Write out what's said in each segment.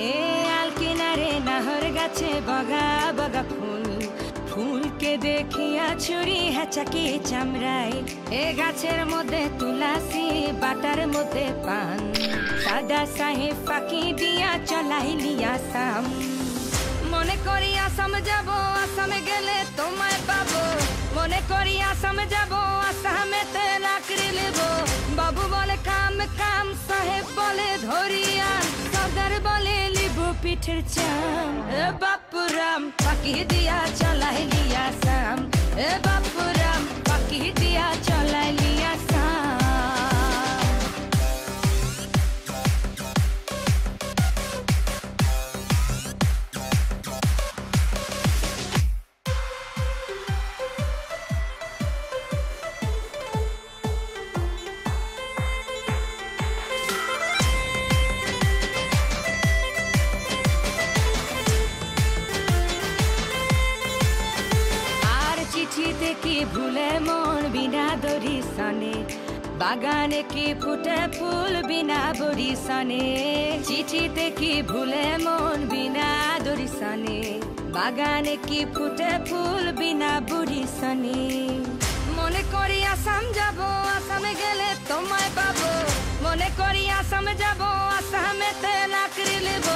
এ আল কিনারে নাহর গাছে বগা বগা ফুল ফুলকে দেখিয়া ছুরি হেঁচাকি চামড়াই এ গাছের মধ্যে তুলাসি বাটার মধ্যে পান সাদা সাহেব ফাঁকি দিয়া চলাইলি আসাম মনে করি আসাম যাব আসামে গেলে তোমায় পাবো মনে করি আসাম যাব আসামেতে লাকড়ি নেব বাবু বলে কাম কাম সাহেব বলে ধরিয়া সর্দার বলে লিবু পিঠের চাম এ বাপুরাম ফাঁকি দিয়া চলাইলি আসাম এ বাপুরাম ফাঁকি দিয়া চলাইলি আসাম চিঠিতে কি ভুলে মন বিনা দড়ি সনে বাগানে কি ফুটে ফুল বিনা বড়ি সনে চিঠিতে কি ভুলে মন বিনা দড়ি সনে বাগানে কি ফুটে ফুল বিনা বুড়ি সনে মনে করি আসাম যাব আসামে গেলে তোমায় পাবো মনে করি আসাম যাব আসামেতে লাকড়ি নেব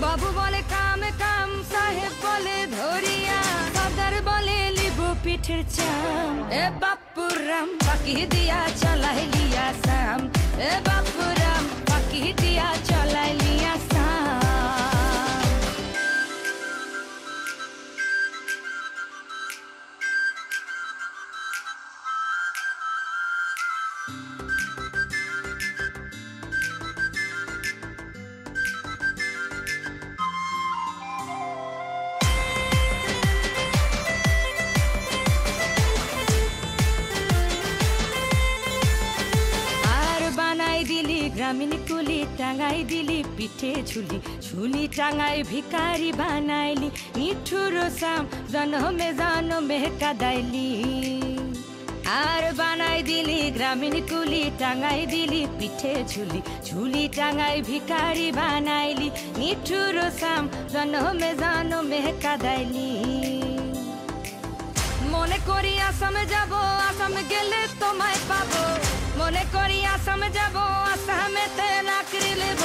বাবু বলে কাম কাম সাহেব বলে ধরিয়া সর্দার বলে লিবু পিঠের চাম এ বাপুরাম ফাঁকি দিয়া চলাইলি আসাম এ বাপুরাম ফাঁকি দিয়া চলাইলি আসাম গ্রামীণ কুলি টাঙাই দিলি পিঠে ঝুলি ঝুলি টাঙাই ভিকারি বানাইলি নিঠুর সাম জনমে জনমে কাদাইলি আর বানাই দিলি গ্রামীণ কুলি টাঙাই দিলি পিঠে ঝুলি ঝুলি টাঙাই ভিকারি বানাইলি নিঠুর সাম জনমে জনমে কাদাইলি মনে করি আসাম যাব আসাম গেলে তোমায় পাবো মনে করি আসাম যাব আসামেতে লাকড়ি নেব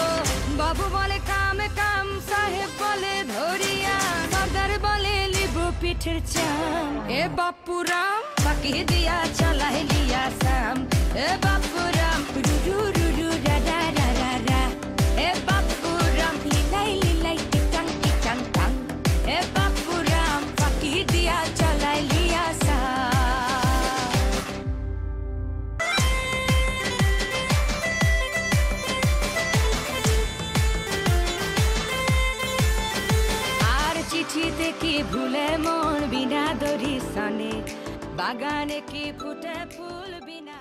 বাবু বলে কাম কাম সাহেব বলে ধরিয়া সর্দার বলে লিবু পিঠের চাম এ বাপুরাম ফাঁকি দিয়া চলাইলি আসাম এ বাপুরাম রুরু রুরু রাডা রা রা রা এ বাপুরাম লিলাই লিলাই টিটাং টিটাং টাং এ বাপুরাম ফাঁকি দিয়া চলাইলি আসাম চিঠিতে কি ভুলে মন বিনা দড়ি সনে বাগানে কি ফুটে ফুল বিনা